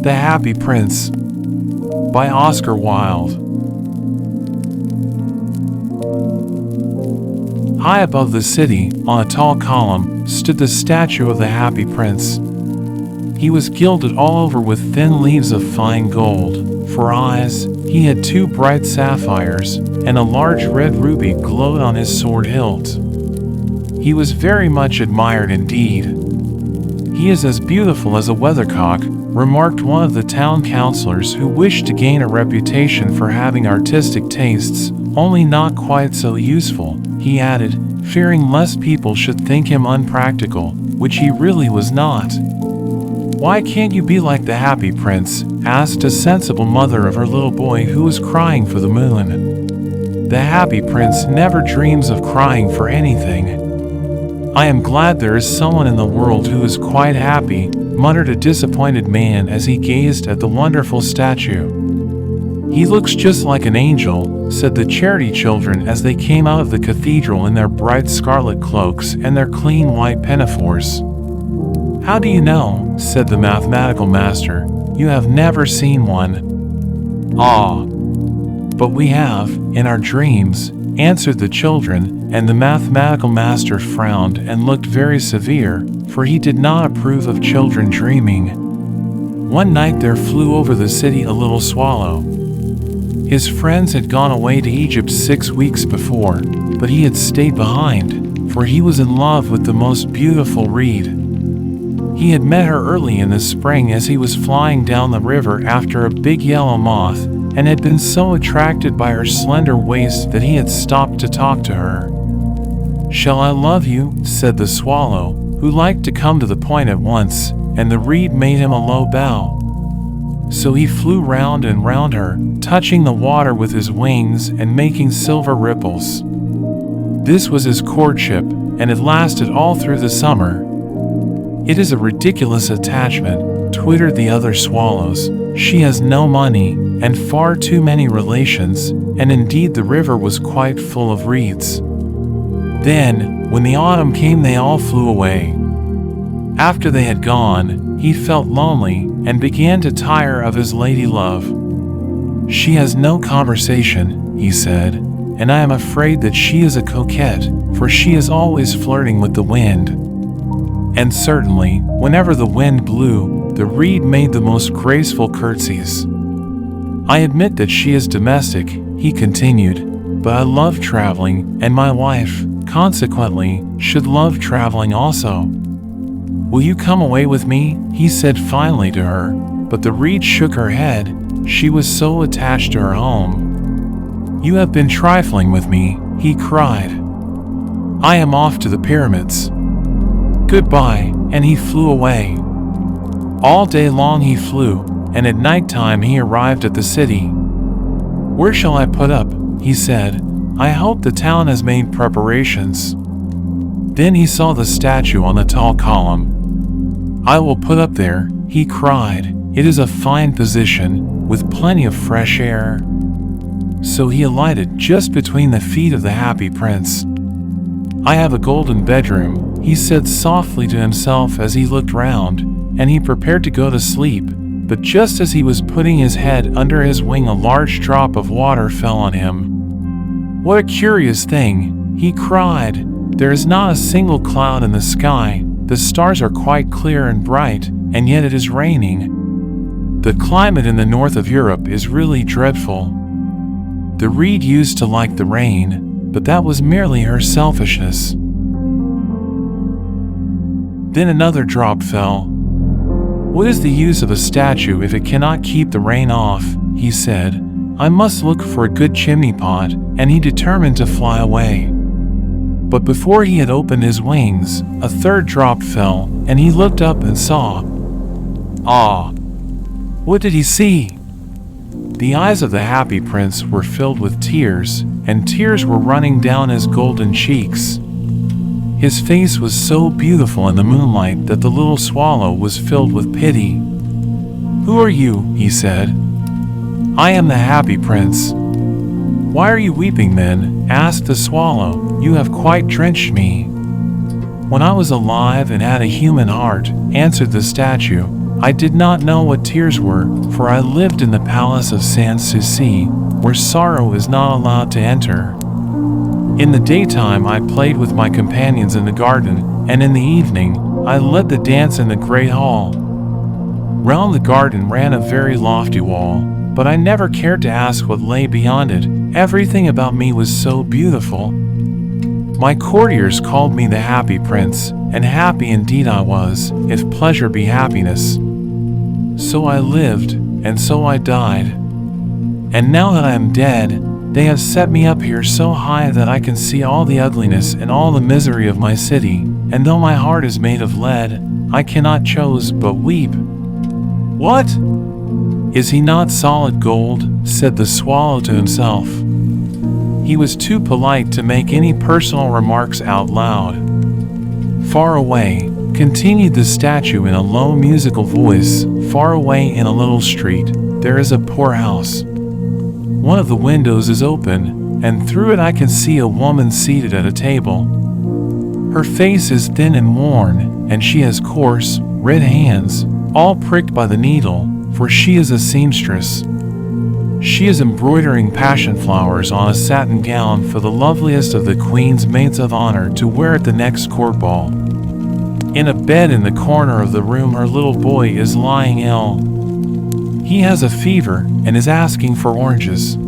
The Happy Prince by Oscar Wilde. High above the city, on a tall column, stood the statue of the Happy Prince. He was gilded all over with thin leaves of fine gold. For eyes, he had 2 bright sapphires, and a large red ruby glowed on his sword hilt. He was very much admired indeed. "He is as beautiful as a weathercock," remarked one of the town councilors, who wished to gain a reputation for having artistic tastes, only not quite so useful, he added, fearing lest people should think him unpractical, which he really was not. "Why can't you be like the Happy Prince?" asked a sensible mother of her little boy who was crying for the moon. "The Happy Prince never dreams of crying for anything." "I am glad there is someone in the world who is quite happy," muttered a disappointed man as he gazed at the wonderful statue. "He looks just like an angel," said the charity children as they came out of the cathedral in their bright scarlet cloaks and their clean white pinafores. "How do you know?" said the mathematical master. "You have never seen one." "Ah, but we have, in our dreams," answered the children, and the mathematical master frowned and looked very severe, for he did not approve of children dreaming. One night there flew over the city a little swallow. His friends had gone away to Egypt 6 weeks before, but he had stayed behind, for he was in love with the most beautiful reed. He had met her early in the spring as he was flying down the river after a big yellow moth, and had been so attracted by her slender waist that he had stopped to talk to her. "Shall I love you?" said the swallow, who liked to come to the point at once, and the reed made him a low bow. So he flew round and round her, touching the water with his wings and making silver ripples. This was his courtship, and it lasted all through the summer. "It is a ridiculous attachment," twittered the other swallows. "She has no money, and far too many relations," and indeed the river was quite full of reeds. Then, when the autumn came, they all flew away. After they had gone, he felt lonely, and began to tire of his lady love. "She has no conversation," he said, "and I am afraid that she is a coquette, for she is always flirting with the wind." And certainly, whenever the wind blew, the reed made the most graceful curtsies. "I admit that she is domestic," he continued, "but I love traveling, and my wife, consequently, should love traveling also. Will you come away with me?" he said finally to her, but the reed shook her head, she was so attached to her home. "You have been trifling with me," he cried. "I am off to the pyramids. Goodbye," and he flew away. All day long he flew, and at night time he arrived at the city. "Where shall I put up?" he said. "I hope the town has made preparations." Then he saw the statue on the tall column. "I will put up there," he cried. "It is a fine position, with plenty of fresh air." So he alighted just between the feet of the Happy Prince. "I have a golden bedroom," he said softly to himself as he looked round, and he prepared to go to sleep, but just as he was putting his head under his wing, a large drop of water fell on him. "What a curious thing," he cried. "There is not a single cloud in the sky, the stars are quite clear and bright, and yet it is raining. The climate in the north of Europe is really dreadful." The reed used to like the rain, but that was merely her selfishness. Then another drop fell. "What is the use of a statue if it cannot keep the rain off?" he said. "I must look for a good chimney pot," and he determined to fly away. But before he had opened his wings, a third drop fell, and he looked up and saw. Ah! What did he see? The eyes of the Happy Prince were filled with tears, and tears were running down his golden cheeks. His face was so beautiful in the moonlight that the little swallow was filled with pity. "Who are you?" he said. "I am the Happy Prince." "Why are you weeping then?" asked the swallow. "You have quite drenched me." "When I was alive and had a human heart," answered the statue, I did not know what tears were, for I lived in the palace of Sanssouci, where sorrow is not allowed to enter. In the daytime I played with my companions in the garden, and in the evening I led the dance in the great hall. Round the garden ran a very lofty wall, but I never cared to ask what lay beyond it. Everything about me was so beautiful. My courtiers called me the happy prince, and happy indeed I was, if pleasure be happiness. So I lived, and so I died. And now that I am dead, they have set me up here so high that I can see all the ugliness and all the misery of my city, and though my heart is made of lead, I cannot choose but weep. What? Is he not solid gold? Said the swallow to himself. He was too polite to make any personal remarks out loud. Far away, continued the statue in a low musical voice, far away in a little street, there is a poor house. One of the windows is open, and through it I can see a woman seated at a table. Her face is thin and worn, and she has coarse, red hands, all pricked by the needle, for she is a seamstress. She is embroidering passion flowers on a satin gown for the loveliest of the queen's maids of honor to wear at the next court ball. In a bed in the corner of the room her little boy is lying ill. He has a fever and is asking for oranges.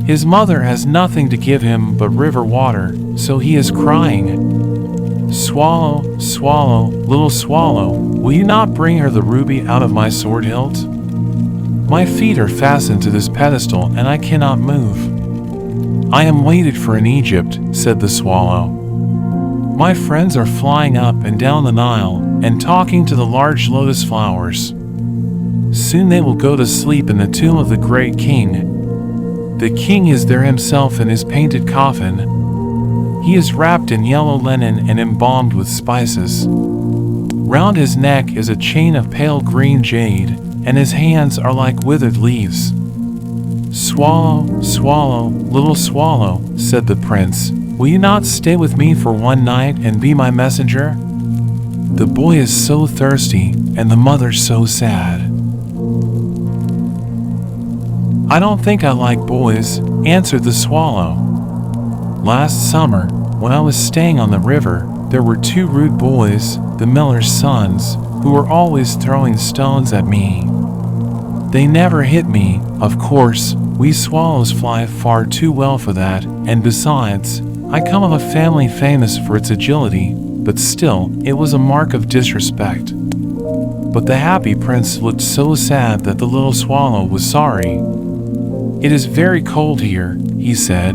His mother has nothing to give him but river water, so he is crying. Swallow, swallow, little swallow, will you not bring her the ruby out of my sword hilt? My feet are fastened to this pedestal and I cannot move. I am waited for in Egypt, said the swallow. My friends are flying up and down the Nile and talking to the large lotus flowers. Soon they will go to sleep in the tomb of the great king. The king is there himself in his painted coffin. He is wrapped in yellow linen and embalmed with spices. Round his neck is a chain of pale green jade, and his hands are like withered leaves. Swallow, swallow, little swallow, said the prince, will you not stay with me for one night and be my messenger? The boy is so thirsty, and the mother so sad. I don't think I like boys, answered the swallow. Last summer, when I was staying on the river, there were two rude boys, the miller's sons, who were always throwing stones at me. They never hit me, of course, we swallows fly far too well for that, and besides, I come of a family famous for its agility, but still, it was a mark of disrespect. But the happy prince looked so sad that the little swallow was sorry. It is very cold here, he said,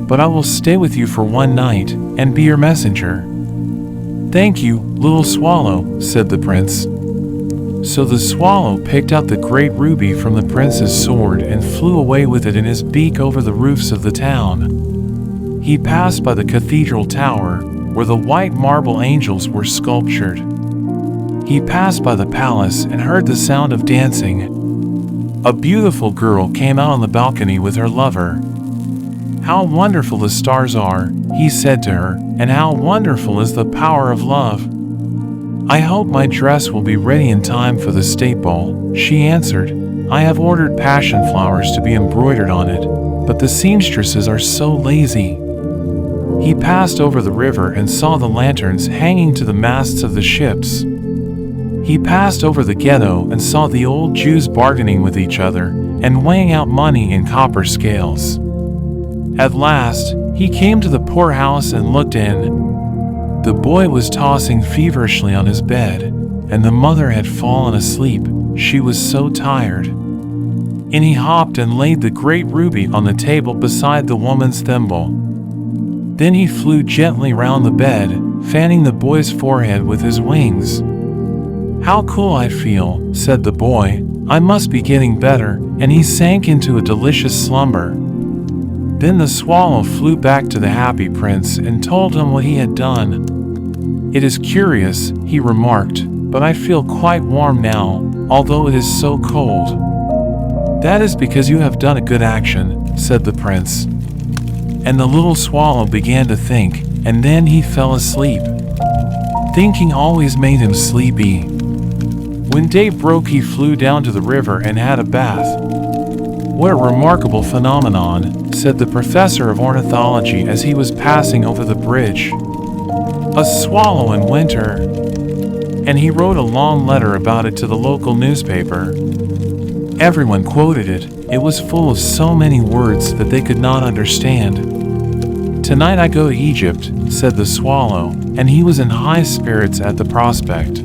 but I will stay with you for one night, and be your messenger. Thank you, little swallow, said the prince. So the swallow picked out the great ruby from the prince's sword and flew away with it in his beak over the roofs of the town. He passed by the cathedral tower, where the white marble angels were sculptured. He passed by the palace and heard the sound of dancing. A beautiful girl came out on the balcony with her lover. How wonderful the stars are, he said to her, and how wonderful is the power of love. I hope my dress will be ready in time for the state ball, she answered. I have ordered passion flowers to be embroidered on it, but the seamstresses are so lazy. He passed over the river and saw the lanterns hanging to the masts of the ships. He passed over the ghetto and saw the old Jews bargaining with each other and weighing out money in copper scales. At last, he came to the poor house and looked in. The boy was tossing feverishly on his bed, and the mother had fallen asleep. She was so tired. In he hopped and laid the great ruby on the table beside the woman's thimble. Then he flew gently round the bed, fanning the boy's forehead with his wings. How cool I feel, said the boy. I must be getting better, and he sank into a delicious slumber. Then the swallow flew back to the happy prince and told him what he had done. It is curious, he remarked, but I feel quite warm now, although it is so cold. That is because you have done a good action, said the prince. And the little swallow began to think, and then he fell asleep. Thinking always made him sleepy. When day broke, he flew down to the river and had a bath. "What a remarkable phenomenon," said the professor of ornithology as he was passing over the bridge. "A swallow in winter." And he wrote a long letter about it to the local newspaper. Everyone quoted it. It was full of so many words that they could not understand. "Tonight I go to Egypt," said the swallow, and he was in high spirits at the prospect.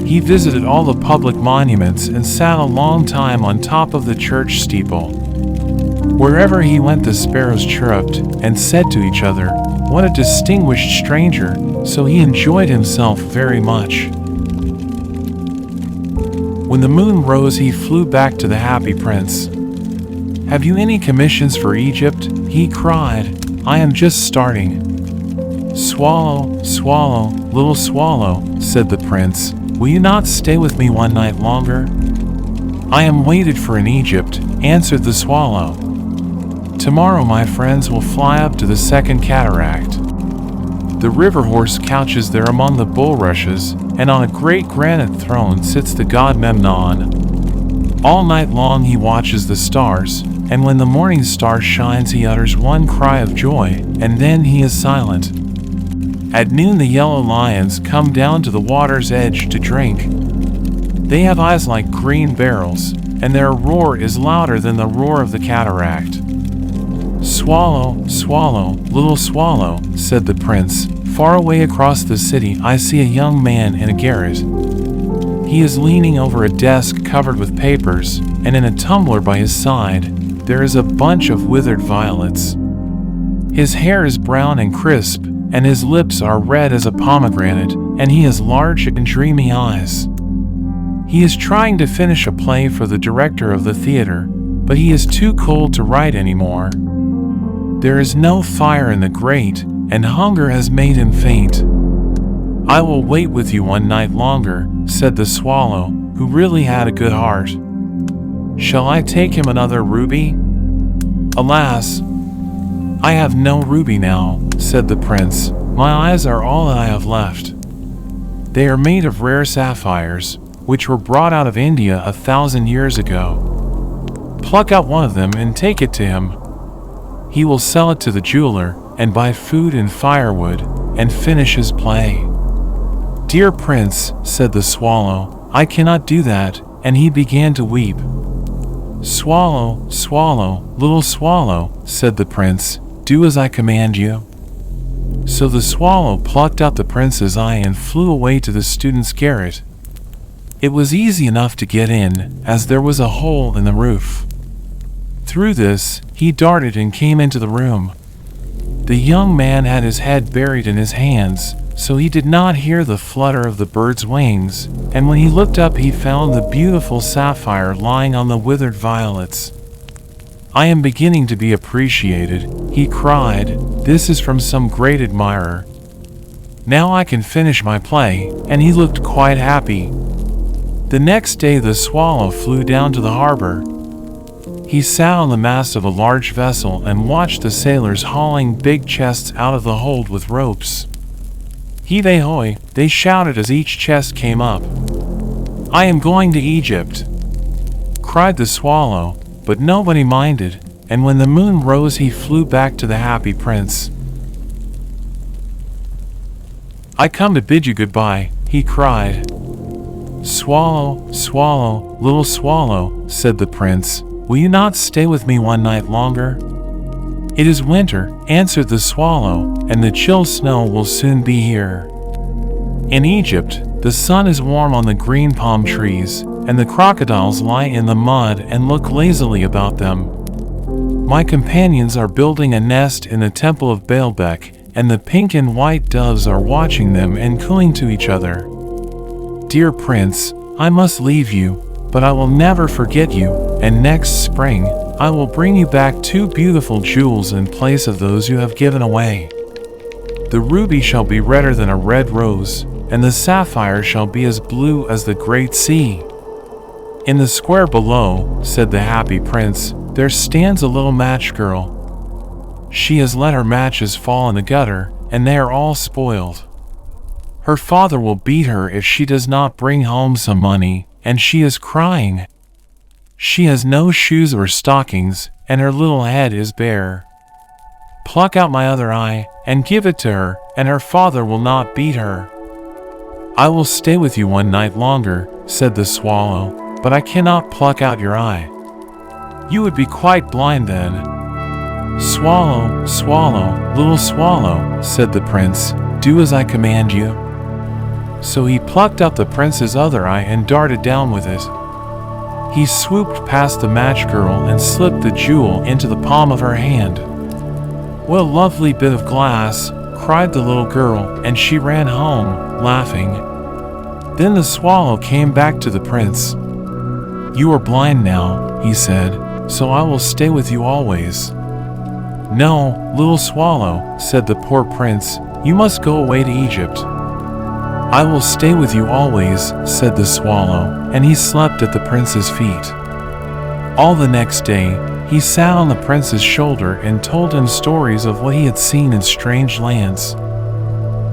He visited all the public monuments and sat a long time on top of the church steeple. Wherever he went, the sparrows chirruped and said to each other, "What a distinguished stranger," so he enjoyed himself very much. When the moon rose, he flew back to the happy prince. "Have you any commissions for Egypt?" he cried. "I am just starting." "Swallow, swallow, little swallow," said the prince, "will you not stay with me one night longer?" "I am waited for in Egypt," answered the swallow. "Tomorrow my friends will fly up to the second cataract. The river horse couches there among the bulrushes, and on a great granite throne sits the god Memnon. All night long he watches the stars, and when the morning star shines he utters one cry of joy, and then he is silent. At noon the yellow lions come down to the water's edge to drink. They have eyes like green barrels, and their roar is louder than the roar of the cataract." "Swallow, swallow, little swallow," said the prince, "far away across the city I see a young man in a garret. He is leaning over a desk covered with papers, and in a tumbler by his side there is a bunch of withered violets. His hair is brown and crisp, and his lips are red as a pomegranate, and he has large and dreamy eyes. He is trying to finish a play for the director of the theater, but he is too cold to write anymore. There is no fire in the grate, and hunger has made him faint. I will wait with you one night longer," said the swallow, who really had a good heart. "Shall I take him another ruby?" "Alas, I have no ruby now," said the prince. "My eyes are all that I have left. They are made of rare sapphires, which were brought out of India 1,000 years ago. Pluck out one of them and take it to him. He will sell it to the jeweler and buy food and firewood and finish his play." "Dear prince," said the swallow, "I cannot do that," and he began to weep. "Swallow, swallow, little swallow," said the prince, "do as I command you." So the swallow plucked out the prince's eye and flew away to the student's garret. It was easy enough to get in, as there was a hole in the roof. Through this, he darted and came into the room. The young man had his head buried in his hands, so he did not hear the flutter of the bird's wings, and when he looked up he found the beautiful sapphire lying on the withered violets. "I am beginning to be appreciated," he cried. "This is from some great admirer. Now I can finish my play," and he looked quite happy. The next day the swallow flew down to the harbor. He sat on the mast of a large vessel and watched the sailors hauling big chests out of the hold with ropes. "Heave hoy," they shouted as each chest came up. "I am going to Egypt," cried the swallow, but nobody minded, and when the moon rose he flew back to the happy prince. "I come to bid you goodbye," he cried. "Swallow, swallow, little swallow," said the prince, "will you not stay with me one night longer?" "It is winter," answered the swallow, "and the chill snow will soon be here. In Egypt, the sun is warm on the green palm trees, and the crocodiles lie in the mud and look lazily about them. My companions are building a nest in the temple of Baalbek, and the pink and white doves are watching them and cooing to each other. Dear prince, I must leave you, but I will never forget you, and next spring, I will bring you back 2 beautiful jewels in place of those you have given away. The ruby shall be redder than a red rose, and the sapphire shall be as blue as the great sea. In the square below," said the happy prince, "there stands a little match girl. She has let her matches fall in the gutter, and they are all spoiled. Her father will beat her if she does not bring home some money, and she is crying. She has no shoes or stockings, and her little head is bare. Pluck out my other eye, and give it to her, and her father will not beat her." "I will stay with you one night longer," said the swallow, "but I cannot pluck out your eye. You would be quite blind then." "Swallow, swallow, little swallow," said the prince, "do as I command you." So he plucked out the prince's other eye and darted down with it. He swooped past the match girl and slipped the jewel into the palm of her hand. "What a lovely bit of glass," cried the little girl, and she ran home, laughing. Then the swallow came back to the prince. "You are blind now," he said, "so I will stay with you always." "No, little swallow," said the poor prince, "you must go away to Egypt." "I will stay with you always," said the swallow, and he slept at the prince's feet. All the next day, he sat on the prince's shoulder and told him stories of what he had seen in strange lands.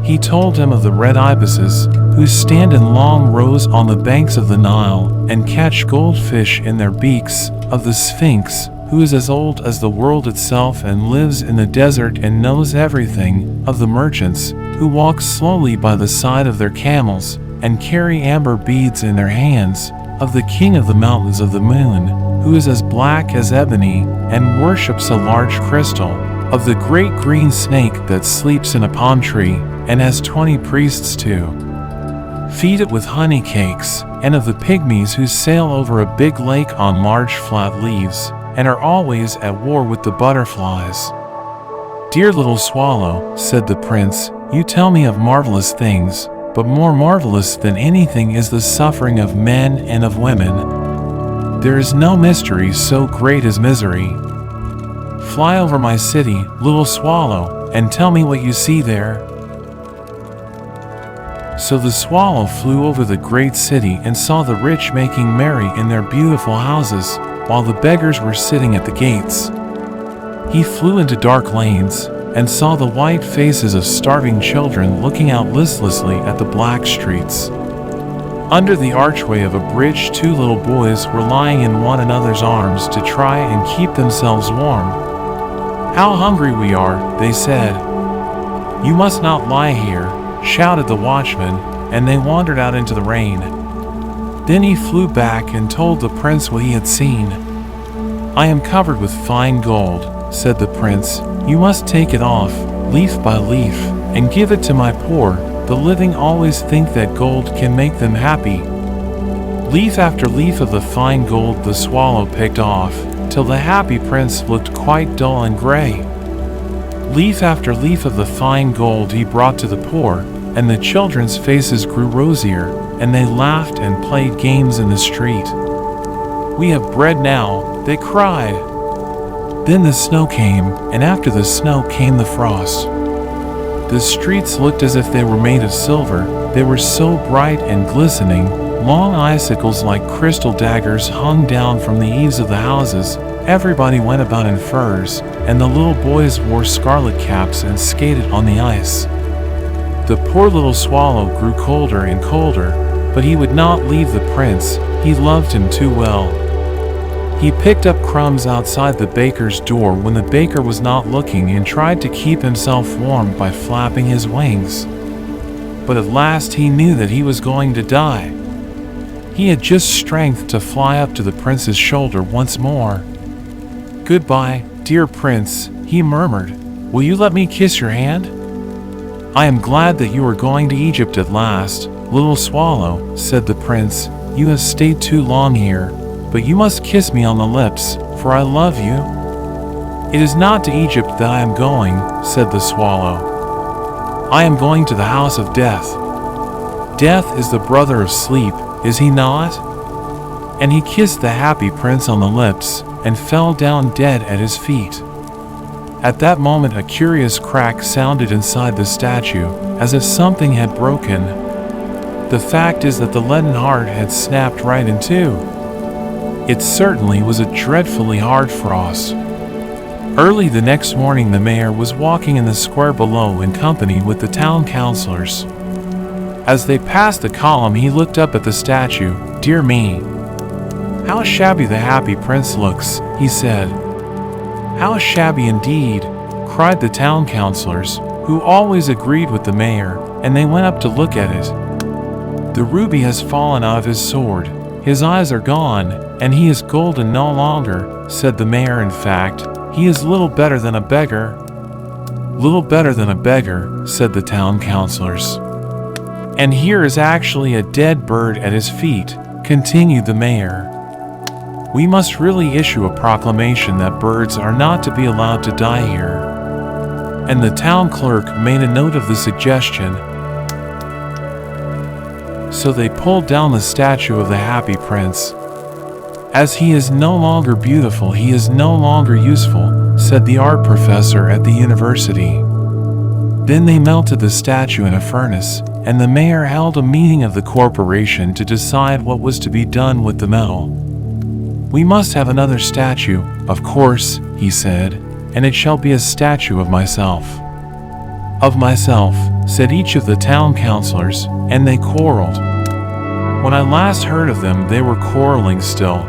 He told him of the red ibises, who stand in long rows on the banks of the Nile and catch goldfish in their beaks, of the Sphinx, who is as old as the world itself and lives in the desert and knows everything, of the merchants, who walk slowly by the side of their camels and carry amber beads in their hands, of the king of the mountains of the moon, who is as black as ebony and worships a large crystal, of the great green snake that sleeps in a palm tree and has 20 priests to feed it with honey cakes, and of the pygmies who sail over a big lake on large flat leaves and are always at war with the butterflies. "Dear little swallow," said the prince, "you tell me of marvelous things, but more marvelous than anything is the suffering of men and of women. There is no mystery so great as misery. Fly over my city, little swallow, and tell me what you see there." So the swallow flew over the great city and saw the rich making merry in their beautiful houses, while the beggars were sitting at the gates. He flew into dark lanes, and saw the white faces of starving children looking out listlessly at the black streets. Under the archway of a bridge, 2 little boys were lying in one another's arms to try and keep themselves warm. "How hungry we are," they said. "You must not lie here," shouted the watchman, and they wandered out into the rain. Then he flew back and told the prince what he had seen. "I am covered with fine gold," said the prince. "You must take it off, leaf by leaf, and give it to my poor. The living always think that gold can make them happy." Leaf after leaf of the fine gold the swallow picked off, till the happy prince looked quite dull and gray. Leaf after leaf of the fine gold he brought to the poor, and the children's faces grew rosier, and they laughed and played games in the street. "We have bread now," they cried. Then the snow came, and after the snow came the frost. The streets looked as if they were made of silver. They were so bright and glistening. Long icicles like crystal daggers hung down from the eaves of the houses. Everybody went about in furs, and the little boys wore scarlet caps and skated on the ice. The poor little swallow grew colder and colder, but he would not leave the prince. He loved him too well. He picked up crumbs outside the baker's door when the baker was not looking and tried to keep himself warm by flapping his wings. But at last he knew that he was going to die. He had just strength to fly up to the prince's shoulder once more. "Goodbye, dear prince," he murmured. "Will you let me kiss your hand?" "I am glad that you are going to Egypt at last, little swallow," said the prince. "You have stayed too long here. But you must kiss me on the lips, for I love you." "It is not to Egypt that I am going," said the swallow. "I am going to the house of death. Death is the brother of sleep, is he not?" And he kissed the happy prince on the lips, and fell down dead at his feet. At that moment a curious crack sounded inside the statue, as if something had broken. The fact is that the leaden heart had snapped right in two. It certainly was a dreadfully hard frost. Early the next morning the mayor was walking in the square below in company with the town councillors. As they passed the column, he looked up at the statue. "Dear me, how shabby the happy prince looks," he said. "How shabby indeed," cried the town councilors, who always agreed with the mayor, and they went up to look at it. "The ruby has fallen out of his sword. His eyes are gone, and he is golden no longer," said the mayor. "In fact, he is little better than a beggar." "Little better than a beggar," said the town councilors. "And here is actually a dead bird at his feet," continued the mayor. "We must really issue a proclamation that birds are not to be allowed to die here." And the town clerk made a note of the suggestion. So they pulled down the statue of the happy prince. "As he is no longer beautiful, he is no longer useful," said the art professor at the university. Then they melted the statue in a furnace, and the mayor held a meeting of the corporation to decide what was to be done with the metal. "We must have another statue, of course," he said, "and it shall be a statue of myself." "Of myself," said each of the town councilors, and they quarreled. When I last heard of them, they were quarreling still.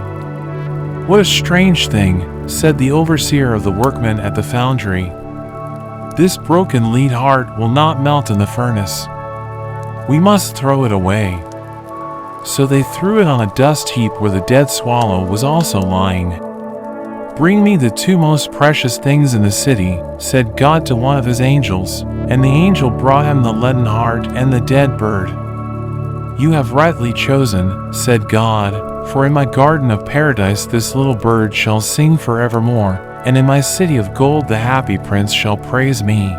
"What a strange thing," said the overseer of the workmen at the foundry. "This broken lead heart will not melt in the furnace. We must throw it away." So they threw it on a dust heap where the dead swallow was also lying. "Bring me the two most precious things in the city," said God to one of his angels, and the angel brought him the leaden heart and the dead bird. "You have rightly chosen," said God, "for in my garden of paradise this little bird shall sing forevermore, and in my city of gold the happy prince shall praise me."